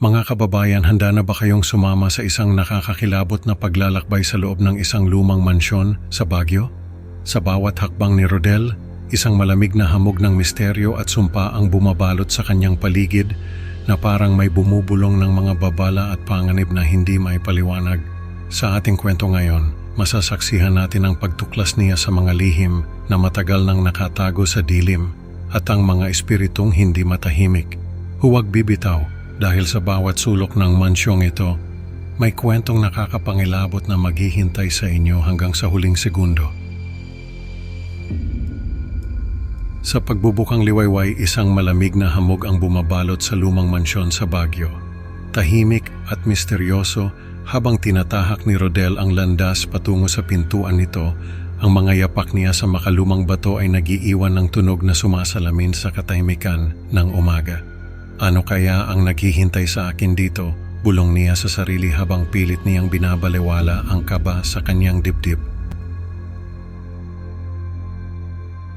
Mga kababayan, handa na ba kayong sumama sa isang nakakakilabot na paglalakbay sa loob ng isang lumang mansyon sa Baguio? Sa bawat hakbang ni Rodel, isang malamig na hamog ng misteryo at sumpa ang bumabalot sa kanyang paligid na parang may bumubulong ng mga babala at panganib na hindi maipaliwanag. Sa ating kwento ngayon, masasaksihan natin ang pagtuklas niya sa mga lihim na matagal nang nakatago sa dilim at ang mga espiritong hindi matahimik. Huwag bibitaw dahil sa bawat sulok ng mansyong ito, may kwentong nakakapangilabot na maghihintay sa inyo hanggang sa huling segundo. Sa pagbubukang liwayway, isang malamig na hamog ang bumabalot sa lumang mansyon sa Baguio. Tahimik at misteryoso habang tinatahak ni Rodel ang landas patungo sa pintuan nito, ang mga yapak niya sa makalumang bato ay nagiiwan ng tunog na sumasalamin sa katahimikan ng umaga. Ano kaya ang naghihintay sa akin dito? Bulong niya sa sarili habang pilit niyang binabalewala ang kaba sa kanyang dibdib.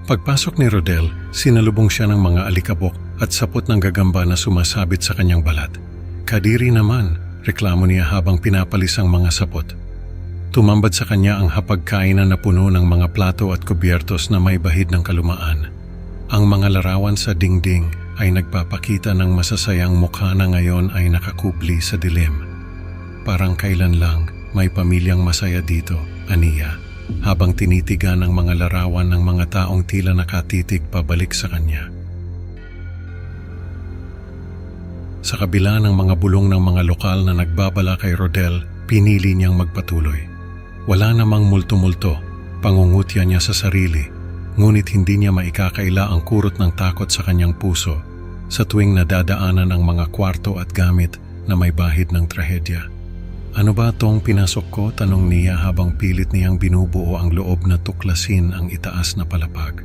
Pagpasok ni Rodel, sinalubong siya ng mga alikabok at sapot ng gagamba na sumasabit sa kanyang balat. Kadiri naman, reklamo niya habang pinapalis ang mga sapot. Tumambad sa kanya ang hapagkainan na puno ng mga plato at kubyertos na may bahid ng kalumaan. Ang mga larawan sa dingding ay nagpapakita ng masasayang mukha na ngayon ay nakakubli sa dilim. Parang kailan lang may pamilyang masaya dito, aniya, habang tinitigan ang mga larawan ng mga taong tila nakatitig pabalik sa kanya. Sa kabila ng mga bulong ng mga lokal na nagbabala kay Rodel, pinili niyang magpatuloy. Wala namang multo-multo, pangungutya niya sa sarili, ngunit hindi niya maikakaila ang kurot ng takot sa kanyang puso sa tuwing nadadaanan ang mga kwarto at gamit na may bahid ng trahedya. Ano ba tong pinasok ko? Tanong niya habang pilit niyang binubuo ang loob na tuklasin ang itaas na palapag.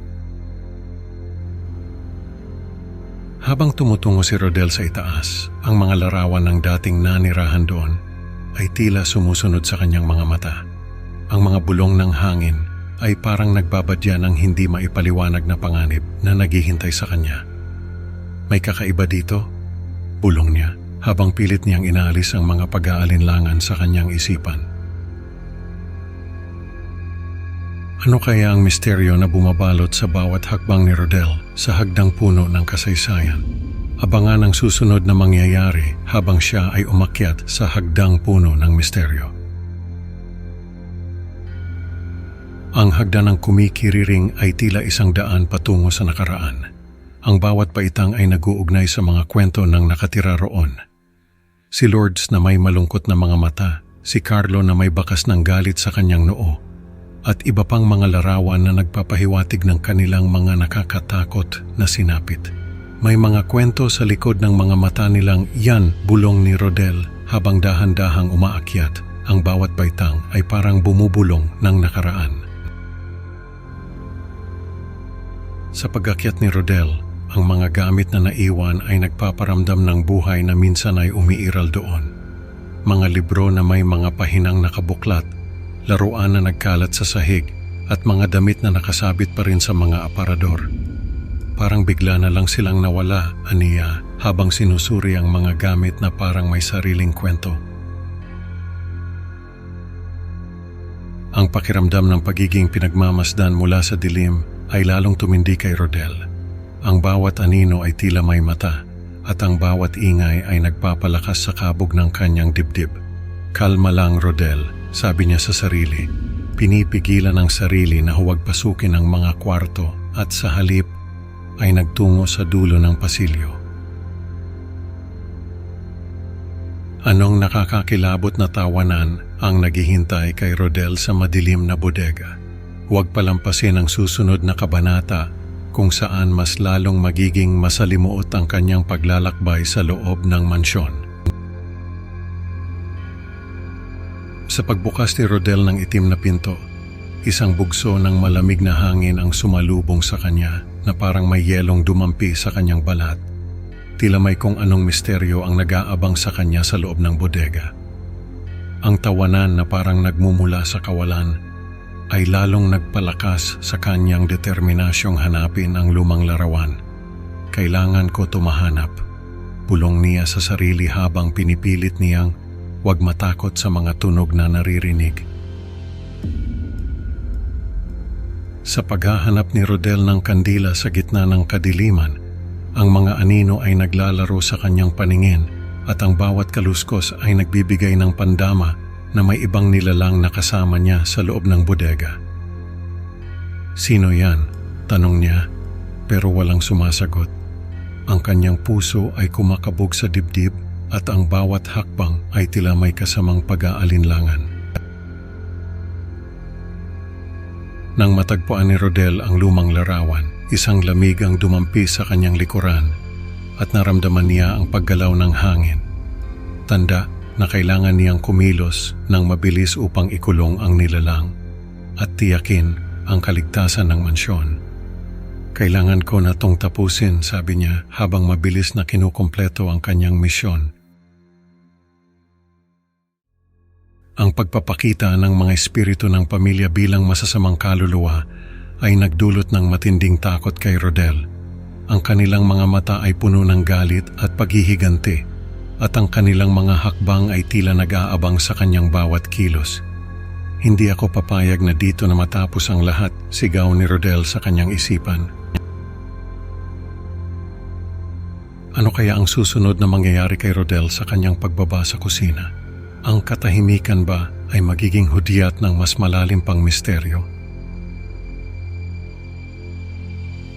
Habang tumutungo si Rodel sa itaas, ang mga larawan ng dating nanirahan doon ay tila sumusunod sa kanyang mga mata. Ang mga bulong ng hangin ay parang nagbabadya ng hindi maipaliwanag na panganib na naghihintay sa kanya. May kakaiba dito? Bulong niya habang pilit niyang inaalis ang mga pag-aalinlangan sa kanyang isipan. Ano kaya ang misteryo na bumabalot sa bawat hakbang ni Rodel sa hagdang puno ng kasaysayan? Abangan ang susunod na mangyayari habang siya ay umakyat sa hagdang puno ng misteryo. Ang hagdan ng kumikiriring ay tila isang daan patungo sa nakaraan. Ang bawat paitang ay nag-uugnay sa mga kwento ng nakatira roon. Si Lourdes na may malungkot na mga mata, si Carlo na may bakas ng galit sa kanyang noo, at iba pang mga larawan na nagpapahiwatig ng kanilang mga nakakatakot na sinapit. May mga kwento sa likod ng mga mata nilang yan, bulong ni Rodel habang dahan-dahang umaakyat. Ang bawat baitang ay parang bumubulong ng nakaraan. Sa pag-akyat ni Rodel, ang mga gamit na naiwan ay nagpaparamdam ng buhay na minsan ay umiiral doon. Mga libro na may mga pahinang nakabuklat, laruan na nagkalat sa sahig, at mga damit na nakasabit pa rin sa mga aparador. Parang bigla na lang silang nawala, aniya, habang sinusuri ang mga gamit na parang may sariling kwento. Ang pakiramdam ng pagiging pinagmamasdan mula sa dilim ay lalong tumindi kay Rodel. Ang bawat anino ay tila may mata at ang bawat ingay ay nagpapalakas sa kabog ng kanyang dibdib. Kalma lang, Rodel, sabi niya sa sarili. Pinipigilan ang sarili na huwag pasukin ang mga kwarto at sa halip ay nagtungo sa dulo ng pasilyo. Anong nakakakilabot na tawanan ang naghihintay kay Rodel sa madilim na bodega? Huwag palampasin ang susunod na kabanata kung saan mas lalong magiging masalimuot ang kanyang paglalakbay sa loob ng mansyon. Sa pagbukas ni Rodel ng itim na pinto, isang bugso ng malamig na hangin ang sumalubong sa kanya na parang may yelong dumampi sa kanyang balat. Tila may kung anong misteryo ang nag-aabang sa kanya sa loob ng bodega. Ang tawanan na parang nagmumula sa kawalan ay lalong nagpalakas sa kanyang determinasyong hanapin ang lumang larawan. Kailangan ko tumahanap, bulong niya sa sarili habang pinipilit niyang huwag matakot sa mga tunog na naririnig. Sa paghahanap ni Rodel ng kandila sa gitna ng kadiliman, ang mga anino ay naglalaro sa kanyang paningin at ang bawat kaluskos ay nagbibigay ng pandama na may ibang nilalang na kasama niya sa loob ng bodega. "Sino yan?" tanong niya, pero walang sumasagot. Ang kanyang puso ay kumakabog sa dibdib at ang bawat hakbang ay tila may kasamang pag-aalinlangan. Nang matagpuan ni Rodel ang lumang larawan, isang lamig ang dumampi sa kanyang likuran at naramdaman niya ang paggalaw ng hangin. Tanda na kailangan niyang kumilos ng mabilis upang ikulong ang nilalang at tiyakin ang kaligtasan ng mansyon. "Kailangan ko na tong tapusin," sabi niya habang mabilis na kinukumpleto ang kanyang misyon. Ang pagpapakita ng mga espiritu ng pamilya bilang masasamang kaluluwa ay nagdulot ng matinding takot kay Rodel. Ang kanilang mga mata ay puno ng galit at paghihiganti, at ang kanilang mga hakbang ay tila nag-aabang sa kanyang bawat kilos. "Hindi ako papayag na dito na matapos ang lahat," sigaw ni Rodel sa kanyang isipan. Ano kaya ang susunod na mangyayari kay Rodel sa kanyang pagbaba sa kusina? Ang katahimikan ba ay magiging hudyat ng mas malalim pang misteryo?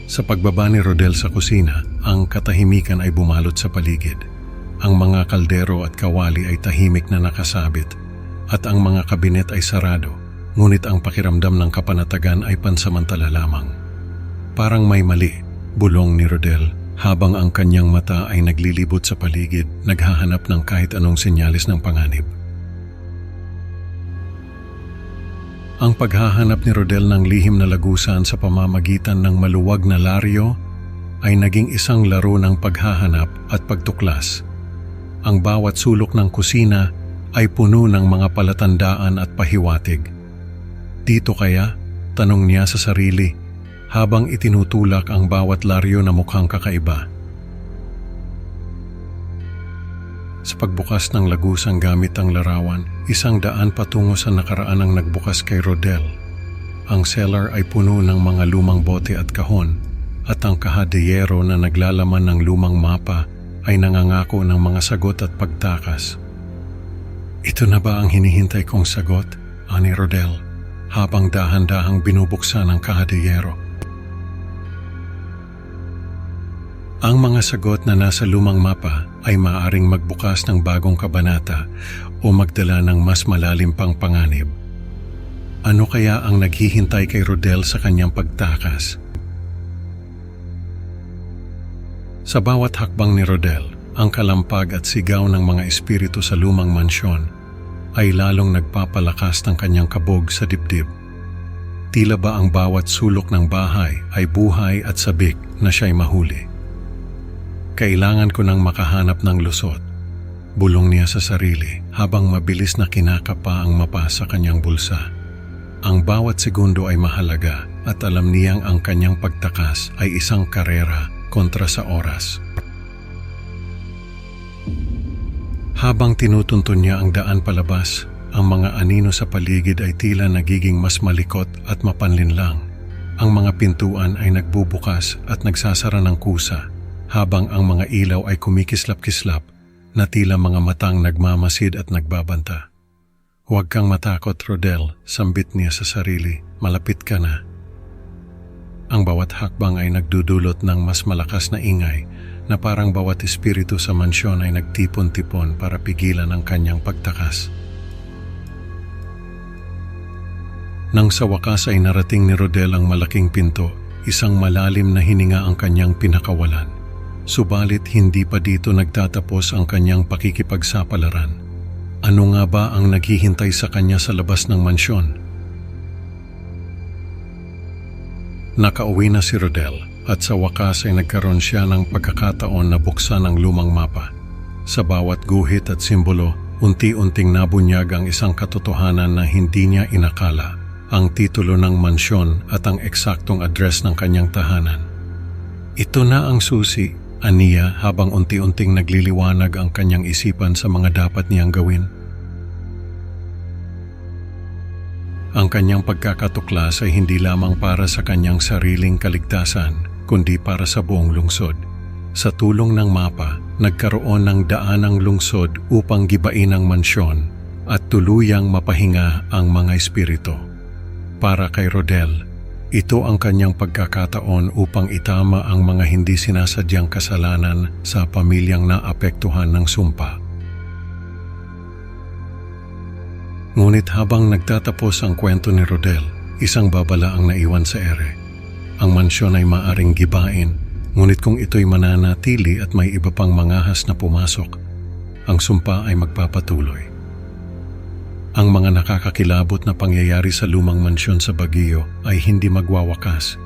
Sa pagbaba ni Rodel sa kusina, ang katahimikan ay bumalot sa paligid. Ang mga kaldero at kawali ay tahimik na nakasabit at ang mga kabinet ay sarado, ngunit ang pakiramdam ng kapanatagan ay pansamantala lamang. "Parang may mali," bulong ni Rodel habang ang kanyang mata ay naglilibot sa paligid, naghahanap ng kahit anong senyalis ng panganib. Ang paghahanap ni Rodel ng lihim na lagusan sa pamamagitan ng maluwag na laryo ay naging isang laro ng paghahanap at pagtuklas. Ang bawat sulok ng kusina ay puno ng mga palatandaan at pahiwatig. "Dito kaya?" tanong niya sa sarili habang itinutulak ang bawat laryo na mukhang kakaiba. Sa pagbukas ng lagusang gamit ang larawan, isang daan patungo sa nakaraan ang nagbukas kay Rodel. Ang cellar ay puno ng mga lumang bote at kahon, at ang kahadiyero na naglalaman ng lumang mapa ay nangangako ng mga sagot at pagtakas. "Ito na ba ang hinihintay kong sagot?" ani Rodel, habang dahan-dahang binubuksan ang kahadiyero. Ang mga sagot na nasa lumang mapa ay maaaring magbukas ng bagong kabanata o magdala ng mas malalim pang panganib. Ano kaya ang naghihintay kay Rodel sa kanyang pagtakas? Sa bawat hakbang ni Rodel, ang kalampag at sigaw ng mga espiritu sa lumang mansyon ay lalong nagpapalakas ng kanyang kabog sa dibdib. Tila ba ang bawat sulok ng bahay ay buhay at sabik na siya'y mahuli. "Kailangan ko nang makahanap ng lusot," bulong niya sa sarili habang mabilis na kinakapa ang mapa sa kanyang bulsa. Ang bawat segundo ay mahalaga at alam niyang ang kanyang pagtakas ay isang karera kontra sa oras. Habang tinutuntun niya ang daan palabas, ang mga anino sa paligid ay tila nagiging mas malikot at mapanlinlang. Ang mga pintuan ay nagbubukas at nagsasara ng kusa, habang ang mga ilaw ay kumikislap-kislap na tila mga matang nagmamasid at nagbabanta. "Huwag kang matakot, Rodel," sambit niya sa sarili. "Malapit ka na." Ang bawat hakbang ay nagdudulot ng mas malakas na ingay na parang bawat espiritu sa mansyon ay nagtipon-tipon para pigilan ang kanyang pagtakas. Nang sa wakas ay narating ni Rodel ang malaking pinto, isang malalim na hininga ang kanyang pinakawalan. Subalit hindi pa dito nagtatapos ang kanyang pakikipagsapalaran. Ano nga ba ang naghihintay sa kanya sa labas ng mansyon? Nakauwi na si Rodel at sa wakas ay nagkaroon siya ng pagkakataon na buksan ang lumang mapa. Sa bawat guhit at simbolo, unti-unting nabunyag ang isang katotohanan na hindi niya inakala, ang titulo ng mansyon at ang eksaktong address ng kanyang tahanan. "Ito na ang susi," aniya habang unti-unting nagliliwanag ang kanyang isipan sa mga dapat niyang gawin. Ang kanyang pagkakatuklas ay hindi lamang para sa kanyang sariling kaligtasan, kundi para sa buong lungsod. Sa tulong ng mapa, nagkaroon ng daanang lungsod upang gibain ang mansyon at tuluyang mapahinga ang mga espiritu. Para kay Rodel, ito ang kanyang pagkakataon upang itama ang mga hindi sinasadyang kasalanan sa pamilyang naapektuhan ng sumpa. Ngunit habang nagtatapos ang kwento ni Rodel, isang babala ang naiwan sa ere. Ang mansyon ay maaring gibain, ngunit kung ito'y mananatili at may iba pang mangahas na pumasok, ang sumpa ay magpapatuloy. Ang mga nakakakilabot na pangyayari sa lumang mansyon sa Baguio ay hindi magwawakas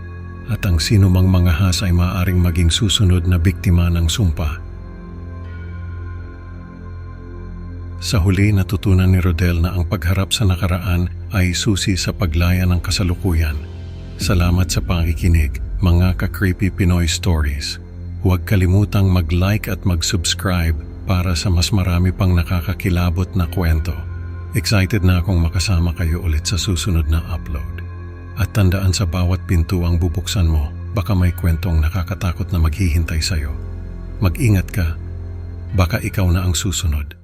at ang sinumang mangahas ay maaaring maging susunod na biktima ng sumpa. Sa huli, natutunan ni Rodel na ang pagharap sa nakaraan ay susi sa paglaya ng kasalukuyan. Salamat sa pakikinig, mga ka-Creepy Pinoy Stories. Huwag kalimutang mag-like at mag-subscribe para sa mas marami pang nakakakilabot na kwento. Excited na akong makasama kayo ulit sa susunod na upload. At tandaan, sa bawat pintuang bubuksan mo, baka may kwentong nakakatakot na maghihintay sa'yo. Mag-ingat ka, baka ikaw na ang susunod.